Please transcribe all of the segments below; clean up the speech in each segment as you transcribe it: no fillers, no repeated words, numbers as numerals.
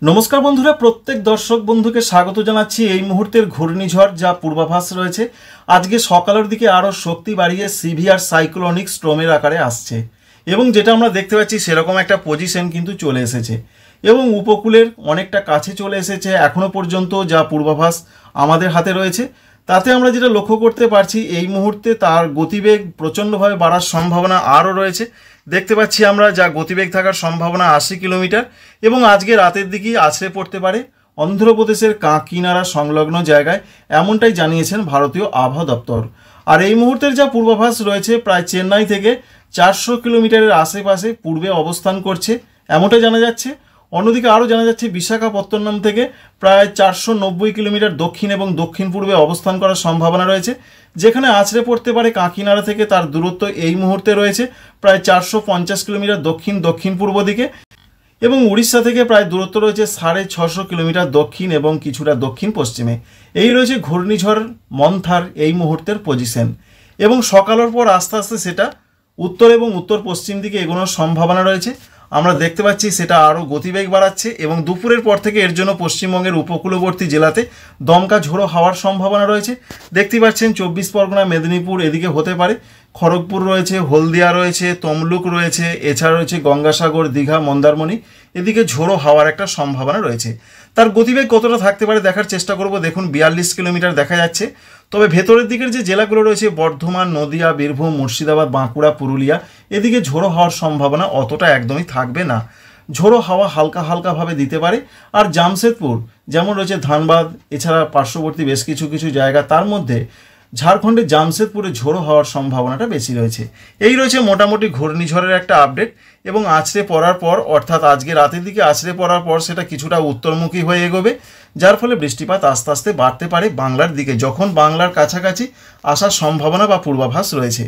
নমস্কার বন্ধুরা, প্রত্যেক দর্শক বন্ধুকে স্বাগত জানাচ্ছি এই মুহূর্তের ঘূর্ণিঝড় যা পূর্বাভাস রয়েছে। আজকে সকালের দিকে আরও শক্তি বাড়িয়ে সিভিয়ার সাইক্লোনিক স্টর্মের আকারে আসছে এবং যেটা আমরা দেখতে পাচ্ছি সেরকম একটা পজিশন কিন্তু চলে এসেছে এবং উপকূলের অনেকটা কাছে চলে এসেছে। এখনও পর্যন্ত যা পূর্বাভাস আমাদের হাতে রয়েছে তাতে আমরা যেটা লক্ষ্য করতে পারছি এই মুহূর্তে তার গতিবেগ প্রচণ্ডভাবে বাড়ার সম্ভাবনা আরও রয়েছে। দেখতে পাচ্ছি আমরা যা গতিবেগ থাকার সম্ভাবনা 80 কিলোমিটার এবং আজকে রাতের দিকেই আছড়ে পড়তে পারে অন্ধ্রপ্রদেশের কাঁকিনাড়া সংলগ্ন জায়গায়, এমনটাই জানিয়েছেন ভারতীয় আবহাওয়া দপ্তর। আর এই মুহূর্তের যা পূর্বাভাস রয়েছে প্রায় চেন্নাই থেকে 400 কিলোমিটারের আশেপাশে পূর্বে অবস্থান করছে, এমনটাই জানা যাচ্ছে। অন্যদিকে আরও জানা যাচ্ছে বিশাখাপত্তনম থেকে প্রায় 490 কিলোমিটার দক্ষিণ এবং দক্ষিণ পূর্বে অবস্থান করার সম্ভাবনা রয়েছে, যেখানে আছড়ে পড়তে পারে কাঁকিনাড়া থেকে তার দূরত্ব এই মুহূর্তে রয়েছে প্রায় 450 কিলোমিটার দক্ষিণ দক্ষিণ পূর্ব দিকে এবং উড়িষ্যা থেকে প্রায় দূরত্ব রয়েছে 650 কিলোমিটার দক্ষিণ এবং কিছুটা দক্ষিণ পশ্চিমে। এই রয়েছে ঘূর্ণিঝড় মন্থার এই মুহূর্তের পজিশন এবং সকালের পর আস্তে আস্তে সেটা উত্তর এবং উত্তর পশ্চিম দিকে এগোনোর সম্ভাবনা রয়েছে। আমরা দেখতে পাচ্ছি সেটা আরও গতিবেগ বাড়াচ্ছে এবং দুপুরের পর থেকে এর জন্য পশ্চিমবঙ্গের উপকূলবর্তী জেলাতে দমকা ঝোড়ো হওয়ার সম্ভাবনা রয়েছে। দেখতে পাচ্ছেন 24 পরগনা, মেদিনীপুর এদিকে হতে পারে, খড়গপুর রয়েছে, হলদিয়া রয়েছে, তমলুক রয়েছে, এছাড়া রয়েছে গঙ্গাসাগর, দীঘা, মন্দারমণি, এদিকে ঝোড়ো হওয়ার একটা সম্ভাবনা রয়েছে। তার গতিবেগ কতটা থাকতে পারে দেখার চেষ্টা করব। দেখুন 42 কিলোমিটার দেখা যাচ্ছে, তবে ভেতরের দিকের যে জেলাগুলো রয়েছে বর্ধমান, নদিয়া, বীরভূম, মুর্শিদাবাদ, বাঁকুড়া, পুরুলিয়া এদিকে ঝোড়ো হওয়ার সম্ভাবনা অতটা একদমই থাকবে না। ঝোড়ো হাওয়া হালকা হালকাভাবে দিতে পারে। আর জামশেদপুর যেমন রয়েছে, ধানবাদ, এছাড়া পার্শ্ববর্তী বেশ কিছু কিছু জায়গা, তার মধ্যে ঝাড়খণ্ডের জামশেদপুরে ঝোড়ো হওয়ার সম্ভাবনাটা বেশি রয়েছে। এই রয়েছে মোটামুটি ঘূর্ণিঝড়ের একটা আপডেট এবং আছড়ে পড়ার পর, অর্থাৎ আজকে রাতের দিকে আছড়ে পড়ার পর সেটা কিছুটা উত্তরমুখী হয়ে এগোবে, যার ফলে বৃষ্টিপাত আস্তে আস্তে বাড়তে পারে বাংলার দিকে, যখন বাংলার কাছাকাছি আসার সম্ভাবনা বা পূর্বাভাস রয়েছে।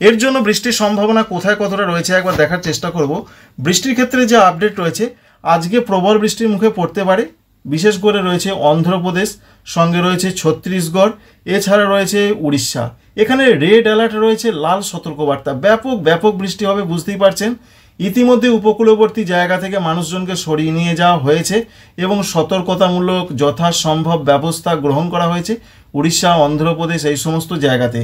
এর জন্য বৃষ্টির সম্ভাবনা কোথায় কতটা রয়েছে একবার দেখার চেষ্টা করব। বৃষ্টির ক্ষেত্রে যে আপডেট রয়েছে, আজকে প্রবল বৃষ্টির মুখে পড়তে পারে, বিশেষ করে রয়েছে অন্ধ্রপ্রদেশ, সঙ্গে রয়েছে ছত্তিশগড়, এছাড়া রয়েছে উড়িষ্যা। এখানে রেড অ্যালার্ট রয়েছে, লাল সতর্কবার্তা, ব্যাপক ব্যাপক বৃষ্টি হবে, বুঝতেই পারছেন। ইতিমধ্যে উপকূলবর্তী জায়গা থেকে মানুষজনকে সরিয়ে নিয়ে যাওয়া হয়েছে এবং সতর্কতামূলক যথাসম্ভব ব্যবস্থা গ্রহণ করা হয়েছে উড়িষ্যা, অন্ধ্রপ্রদেশ এই সমস্ত জায়গাতে।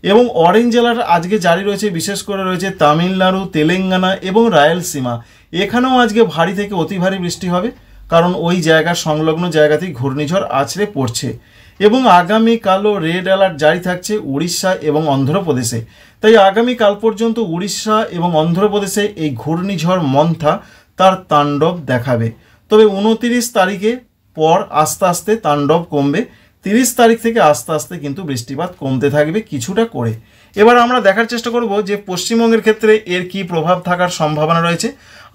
এবং অরেঞ্জ অ্যালার্ট আজকে জারি রয়েছে, বিশেষ করে রয়েছে তামিলনাড়ু, তেলেঙ্গানা এবং রায়লসীমা। এখানেও আজকে ভারী থেকে অতি ভারী বৃষ্টি হবে, কারণ ওই জায়গার সংলগ্ন জায়গাতেই ঘূর্ণিঝড় আছড়ে পড়ছে। এবং আগামীকালও রেড অ্যালার্ট জারি থাকছে উড়িষ্যা এবং অন্ধ্রপ্রদেশে। তাই আগামীকাল পর্যন্ত উড়িষ্যা এবং অন্ধ্রপ্রদেশে এই ঘূর্ণিঝড় মন্থা তার তাণ্ডব দেখাবে। তবে 29 তারিখে পর আস্তে আস্তে তাণ্ডব কমবে, 30 তারিখ থেকে আস্তে আস্তে কিন্তু বৃষ্টিপাত কমতে থাকবে কিছুটা করে। এবার আমরা দেখার চেষ্টা করব যে পশ্চিমবঙ্গের ক্ষেত্রে এর কি প্রভাব থাকার সম্ভাবনা রয়েছে।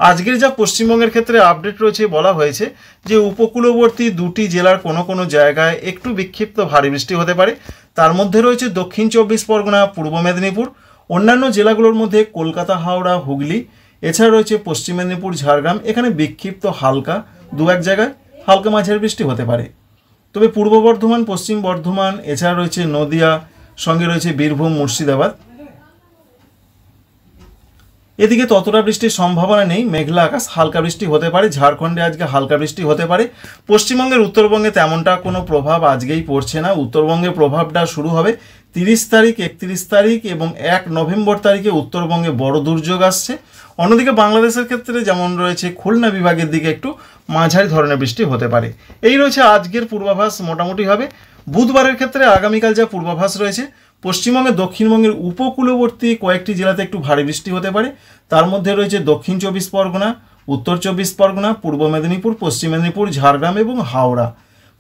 আজকের যা পশ্চিমবঙ্গের ক্ষেত্রে আপডেট রয়েছে, বলা হয়েছে যে উপকূলবর্তী দুটি জেলার কোনো কোনো জায়গায় একটু বিক্ষিপ্ত ভারী বৃষ্টি হতে পারে। তার মধ্যে রয়েছে দক্ষিণ 24 পরগনা, পূর্ব মেদিনীপুর। অন্যান্য জেলাগুলোর মধ্যে কলকাতা, হাওড়া, হুগলি, এছাড়া রয়েছে পশ্চিম মেদিনীপুর, ঝাড়গ্রাম। এখানে বিক্ষিপ্ত হালকা দু এক জায়গায় হালকা মাঝারি বৃষ্টি হতে পারে। তবে পূর্ব বর্ধমান, পশ্চিম বর্ধমান, এছাড়া রয়েছে নদিয়া, সঙ্গে রয়েছে বীরভূম, মুর্শিদাবাদ, এদিকে ততটা বৃষ্টির সম্ভাবনা নেই। মেঘলা আকাশ, হালকা বৃষ্টি হতে পারে। ঝাড়খণ্ডে আজকে হালকা বৃষ্টি হতে পারে। পশ্চিমবঙ্গের উত্তরবঙ্গে তেমনটা কোনো প্রভাব আজকেই পড়ছে না। উত্তরবঙ্গের প্রভাবটা শুরু হবে 30 তারিখ, 31 তারিখ এবং 1 নভেম্বর তারিখে উত্তরবঙ্গে বড় দুর্যোগ আসছে। অন্যদিকে বাংলাদেশের ক্ষেত্রে যেমন রয়েছে খুলনা বিভাগের দিকে একটু মাঝারি ধরনের বৃষ্টি হতে পারে। এই রয়েছে আজকের পূর্বাভাস, মোটামুটি হবে। বুধবারের ক্ষেত্রে আগামীকাল যা পূর্বাভাস রয়েছে, পশ্চিমবঙ্গের দক্ষিণবঙ্গের উপকূলবর্তী কয়েকটি জেলাতে একটু ভারী বৃষ্টি হতে পারে। তার মধ্যে রয়েছে দক্ষিণ 24 পরগনা, উত্তর 24 পরগনা, পূর্ব মেদিনীপুর, পশ্চিম মেদিনীপুর, ঝাড়গ্রাম এবং হাওড়া।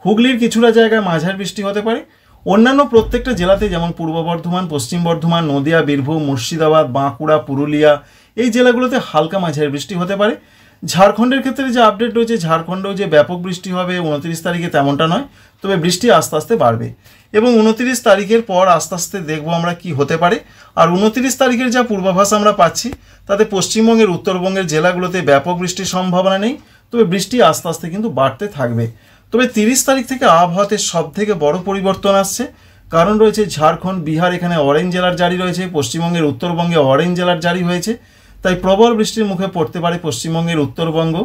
হুগলির কিছুটা জায়গায় মাঝারি বৃষ্টি হতে পারে। অন্যান্য প্রত্যেকটা জেলাতে যেমন পূর্ব বর্ধমান, পশ্চিম বর্ধমান, নদিয়া, বীরভূম, মুর্শিদাবাদ, বাঁকুড়া, পুরুলিয়া এই জেলাগুলোতে হালকা মাঝারি বৃষ্টি হতে পারে। ঝাড়খণ্ডের ক্ষেত্রে যে আপডেট রয়েছে, ঝাড়খণ্ডেও যে ব্যাপক বৃষ্টি হবে 29 তারিখে তেমনটা নয়, তবে বৃষ্টি আস্তে আস্তে বাড়বে এবং 29 তারিখের পর আস্তে আস্তে দেখবো আমরা কি হতে পারে। আর 29 তারিখের যা পূর্বাভাস আমরা পাচ্ছি তাতে পশ্চিমবঙ্গের উত্তরবঙ্গের জেলাগুলোতে ব্যাপক বৃষ্টির সম্ভাবনা নেই, তবে বৃষ্টি আস্তে আস্তে কিন্তু বাড়তে থাকবে। তবে 30 তারিখ থেকে আবহাওয়াতে সব থেকে বড় পরিবর্তন আসছে, কারণ রয়েছে ঝাড়খণ্ড, বিহার, এখানে অরেঞ্জ অ্যালার্ট জারি রয়েছে। পশ্চিমবঙ্গের উত্তরবঙ্গে অরেঞ্জ অ্যালার্ট জারি হয়েছে, তাই প্রবল বৃষ্টির মুখে পড়তে পারে পশ্চিমবঙ্গের উত্তরবঙ্গ,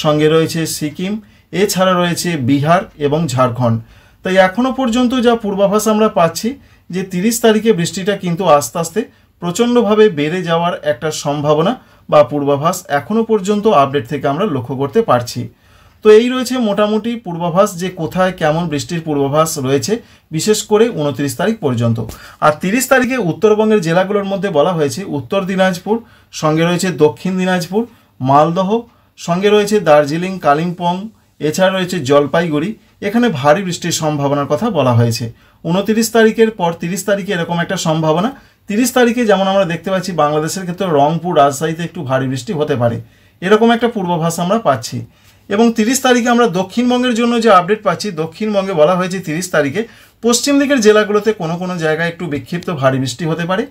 সঙ্গে রয়েছে সিকিম এছাড়া রয়েছে বিহার এবং ঝাড়খণ্ড। তাই এখনও পর্যন্ত যা পূর্বাভাস আমরা পাচ্ছি যে 30 তারিখে বৃষ্টিটা কিন্তু আস্তে আস্তে প্রচণ্ডভাবে বেড়ে যাওয়ার একটা সম্ভাবনা বা পূর্বাভাস এখনও পর্যন্ত আপডেট থেকে আমরা লক্ষ্য করতে পারছি। তো এই রয়েছে মোটামুটি পূর্বাভাস যে কোথায় কেমন বৃষ্টির পূর্বাভাস রয়েছে, বিশেষ করে 29 তারিখ পর্যন্ত। আর 30 তারিখে উত্তরবঙ্গের জেলাগুলোর মধ্যে বলা হয়েছে উত্তর দিনাজপুর, সঙ্গে রয়েছে দক্ষিণ দিনাজপুর, মালদহ, সঙ্গে রয়েছে দার্জিলিং, কালিম্পং, এছাড়া রয়েছে জলপাইগুড়ি, এখানে ভারী বৃষ্টির সম্ভাবনার কথা বলা হয়েছে। 29 তারিখের পর 30 তারিখে এরকম একটা সম্ভাবনা। 30 তারিখে যেমন আমরা দেখতে পাচ্ছি বাংলাদেশের ক্ষেত্রে রংপুর, রাজশাহীতে একটু ভারী বৃষ্টি হতে পারে, এরকম একটা পূর্বাভাস আমরা পাচ্ছি। এবং 30 তারিখে আমরা দক্ষিণবঙ্গের জন্য যে আপডেট পাচ্ছি, দক্ষিণবঙ্গে বলা হয়েছে 30 তারিখে পশ্চিম দিকের জেলাগুলোতে কোনো কোনো জায়গায় একটু বিক্ষিপ্ত ভারী বৃষ্টি হতে পারে।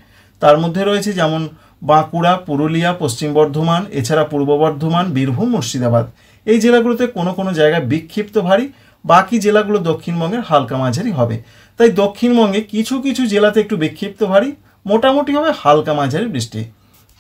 তার মধ্যে রয়েছে যেমন বাঁকুড়া, পুরুলিয়া, পশ্চিম বর্ধমান, এছাড়া পূর্ব বর্ধমান, বীরভূম, মুর্শিদাবাদ, এই জেলাগুলোতে কোনো কোনো জায়গায় বিক্ষিপ্ত ভারী, বাকি জেলাগুলো দক্ষিণবঙ্গের হালকা মাঝারি হবে। তাই দক্ষিণবঙ্গে কিছু কিছু জেলাতে একটু বিক্ষিপ্ত ভারী, মোটামুটি হবে হালকা মাঝারি বৃষ্টি।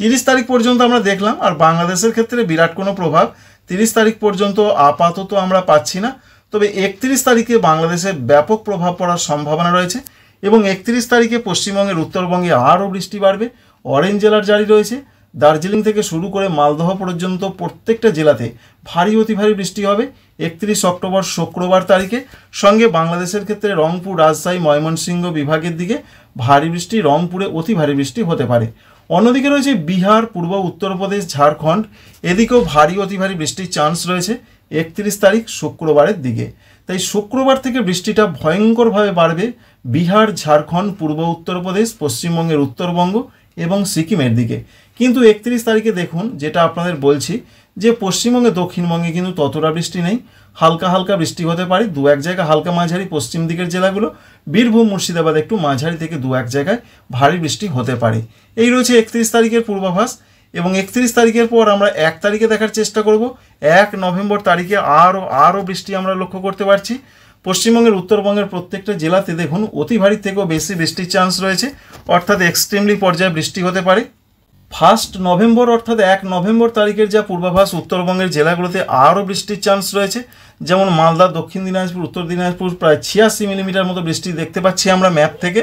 30 তারিখ পর্যন্ত আমরা দেখলাম। আর বাংলাদেশের ক্ষেত্রে বিরাট কোনো প্রভাব 30 তারিখ পর্যন্ত আপাতত আমরা পাচ্ছি না, তবে 31 তারিখে বাংলাদেশে ব্যাপক প্রভাব পড়ার সম্ভাবনা রয়েছে এবং 31 তারিখে পশ্চিমবঙ্গের উত্তরবঙ্গে আরও বৃষ্টি বাড়বে। অরেঞ্জ অ্যালার্ট জারি রয়েছে। দার্জিলিং থেকে শুরু করে মালদহ পর্যন্ত প্রত্যেকটা জেলাতে ভারী অতি ভারী বৃষ্টি হবে 31 অক্টোবর শুক্রবার তারিখে। সঙ্গে বাংলাদেশের ক্ষেত্রে রংপুর, রাজশাহী, ময়মনসিংহ বিভাগের দিকে ভারী বৃষ্টি, রংপুরে অতি ভারী বৃষ্টি হতে পারে। অন্যদিকে রয়েছে বিহার, পূর্ব উত্তরপ্রদেশ, ঝাড়খণ্ড, এদিকেও ভারী অতি ভারী বৃষ্টির চান্স রয়েছে 31 তারিখ শুক্রবারের দিকে। তাই শুক্রবার থেকে বৃষ্টিটা ভয়ঙ্করভাবে বাড়বে বিহার, ঝাড়খণ্ড, পূর্ব উত্তরপ্রদেশ, পশ্চিমবঙ্গের উত্তরবঙ্গ এবং সিকিমের দিকে। কিন্তু 31 তারিখে দেখুন, যেটা আপনাদের বলছি যে পশ্চিমবঙ্গে, দক্ষিণবঙ্গে কিন্তু ততটা বৃষ্টি নেই, হালকা হালকা বৃষ্টি হতে পারে, দু এক জায়গায় হালকা মাঝারি পশ্চিম দিকের জেলাগুলো, বীরভূম, মুর্শিদাবাদ একটু মাঝারি থেকে দু এক জায়গায় ভারী বৃষ্টি হতে পারে। এই রয়েছে 31 তারিখের পূর্বাভাস। এবং 31 তারিখের পর আমরা 1 তারিখে দেখার চেষ্টা করব। 1 নভেম্বর তারিখে আরও বৃষ্টি আমরা লক্ষ্য করতে পারছি। পশ্চিমবঙ্গের উত্তরবঙ্গের প্রত্যেকটা জেলাতে দেখুন অতি ভারী থেকেও বেশি বৃষ্টির চান্স রয়েছে, অর্থাৎ এক্সট্রিমলি পর্যায়ে বৃষ্টি হতে পারে। 1 নভেম্বর অর্থাৎ 1 নভেম্বর তারিখের যা পূর্বাভাস, উত্তরবঙ্গের জেলাগুলোতে আরও বৃষ্টির চান্স রয়েছে, যেমন মালদা, দক্ষিণ দিনাজপুর, উত্তর দিনাজপুর প্রায় 86 মিলিমিটার মতো বৃষ্টি দেখতে পাচ্ছি আমরা ম্যাপ থেকে।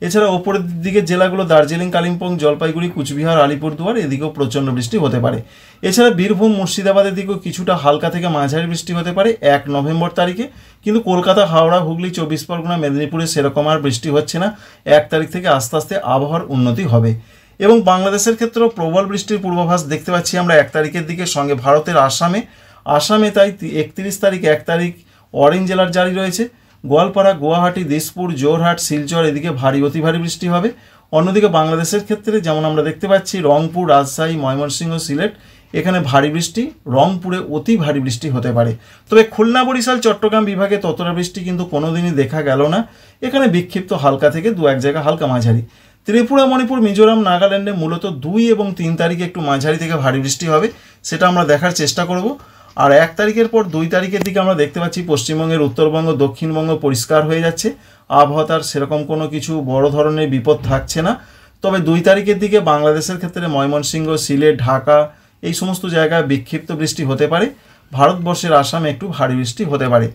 এছাড়া ওপরের দিকের জেলাগুলো দার্জিলিং, কালিম্পং, জলপাইগুড়ি, কুচবিহার, আলিপুরদুয়ার, এদিকেও প্রচণ্ড বৃষ্টি হতে পারে। এছাড়া বীরভূম, মুর্শিদাবাদের দিকেও কিছুটা হালকা থেকে মাঝারি বৃষ্টি হতে পারে 1 নভেম্বর তারিখে। কিন্তু কলকাতা, হাওড়া, হুগলি, 24 পরগনা, মেদিনীপুরে সেরকম আর বৃষ্টি হচ্ছে না। 1 তারিখ থেকে আস্তে আস্তে আবহাওয়ার উন্নতি হবে। এবং বাংলাদেশের ক্ষেত্রেও প্রবল বৃষ্টির পূর্বাভাস দেখতে পাচ্ছি আমরা 1 তারিখের দিকে। সঙ্গে ভারতের আসামে তাই 31 তারিখ 1 তারিখ অরেঞ্জ অ্যালার্ট জারি রয়েছে। গোয়ালপাড়া, গুয়াহাটি, দিসপুর, জোরহাট, শিলচর এদিকে ভারী অতি ভারী বৃষ্টি হবে। অন্যদিকে বাংলাদেশের ক্ষেত্রে যেমন আমরা দেখতে পাচ্ছি রংপুর, রাজশাহী, ময়মনসিংহ, সিলেট এখানে ভারী বৃষ্টি, রংপুরে অতি ভারী বৃষ্টি হতে পারে। তবে খুলনা, বরিশাল, চট্টগ্রাম বিভাগে ততটা বৃষ্টি কিন্তু কোনোদিনই দেখা গেল না। এখানে বিক্ষিপ্ত হালকা থেকে দু এক জায়গা হালকা মাঝারি। ত্রিপুরা, মণিপুর, মিজোরাম, নাগাল্যান্ডে মূলত 2 এবং 3 তারিখে একটু মাঝারি থেকে ভারী বৃষ্টি হবে, সেটা আমরা দেখার চেষ্টা করব। আর 1 তারিখের পর 2 তারিখের দিকে আমরা দেখতে পাচ্ছি পশ্চিমবঙ্গের উত্তরবঙ্গ, দক্ষিণবঙ্গ পরিষ্কার হয়ে যাচ্ছে, আবহাওয়ার সেরকম কোনো কিছু বড় ধরনের বিপদ থাকছে না। তবে 2 তারিখের দিকে বাংলাদেশের ক্ষেত্রে ময়মনসিংহ, সিলেট, ঢাকা এই সমস্ত জায়গায় বিক্ষিপ্ত বৃষ্টি হতে পারে। ভারতবর্ষের আসামে একটু ভারী বৃষ্টি হতে পারে।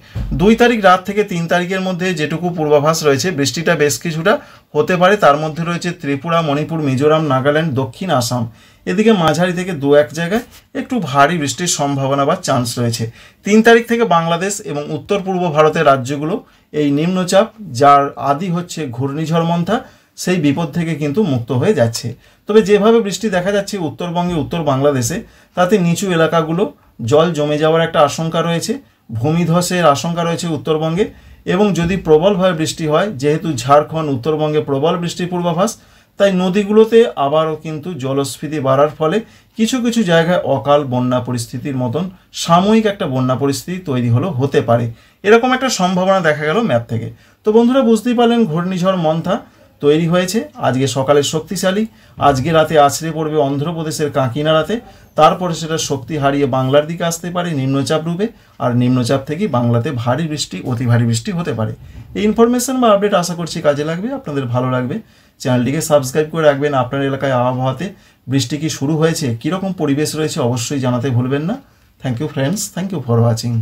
2 তারিখ রাত থেকে 3 তারিখের মধ্যে যেটুকু পূর্বাভাস রয়েছে বৃষ্টিটা বেশ কিছুটা হতে পারে। তার মধ্যে রয়েছে ত্রিপুরা, মণিপুর, মিজোরাম, নাগাল্যান্ড, দক্ষিণ আসাম এদিকে মাঝারি থেকে দু এক জায়গায় একটু ভারী বৃষ্টির সম্ভাবনা বা চান্স রয়েছে। 3 তারিখ থেকে বাংলাদেশ এবং উত্তর পূর্ব ভারতের রাজ্যগুলো এই নিম্নচাপ, যার আদি হচ্ছে ঘূর্ণিঝড় মন্থা, সেই বিপদ থেকে কিন্তু মুক্ত হয়ে যাচ্ছে। তবে যেভাবে বৃষ্টি দেখা যাচ্ছে উত্তরবঙ্গে, উত্তর বাংলাদেশে, তাতে নিচু এলাকাগুলো জল জমে যাওয়ার একটা আশঙ্কা রয়েছে, ভূমিধসের আশঙ্কা রয়েছে উত্তরবঙ্গে। এবং যদি প্রবলভাবে বৃষ্টি হয়, যেহেতু ঝাড়খণ্ড, উত্তরবঙ্গে প্রবল বৃষ্টির পূর্বাভাস, তাই নদীগুলোতে আবারও কিন্তু জলস্ফীতি বাড়ার ফলে কিছু কিছু জায়গায় অকাল বন্যা পরিস্থিতির মতন সাময়িক একটা বন্যা পরিস্থিতি তৈরি হতে পারে, এরকম একটা সম্ভাবনা দেখা গেল ম্যাপ থেকে। তো বন্ধুরা বুঝতেই পারলেন ঘূর্ণিঝড় মন্থা তৈরি হয়েছে, আজকে সকালে শক্তিশালী, আজকে রাতে আছড়ে পড়বে অন্ধ্রপ্রদেশের কাঁকিনাড়াতে, তারপরে সেটা শক্তি হারিয়ে বাংলার দিকে আসতে পারে নিম্নচাপ রূপে, আর নিম্নচাপ থেকেই বাংলাতে ভারী বৃষ্টি, অতি ভারী বৃষ্টি হতে পারে। এই ইনফরমেশন বা আপডেট আশা করছি কাজে লাগবে, আপনাদের ভালো লাগবে। চ্যানেলটিকে সাবস্ক্রাইব করে রাখবেন। আপনার এলাকায় আবহাওয়াতে বৃষ্টি কি শুরু হয়েছে, কীরকম পরিবেশ রয়েছে অবশ্যই জানাতে ভুলবেন না। Thank you friends, thank you for watching.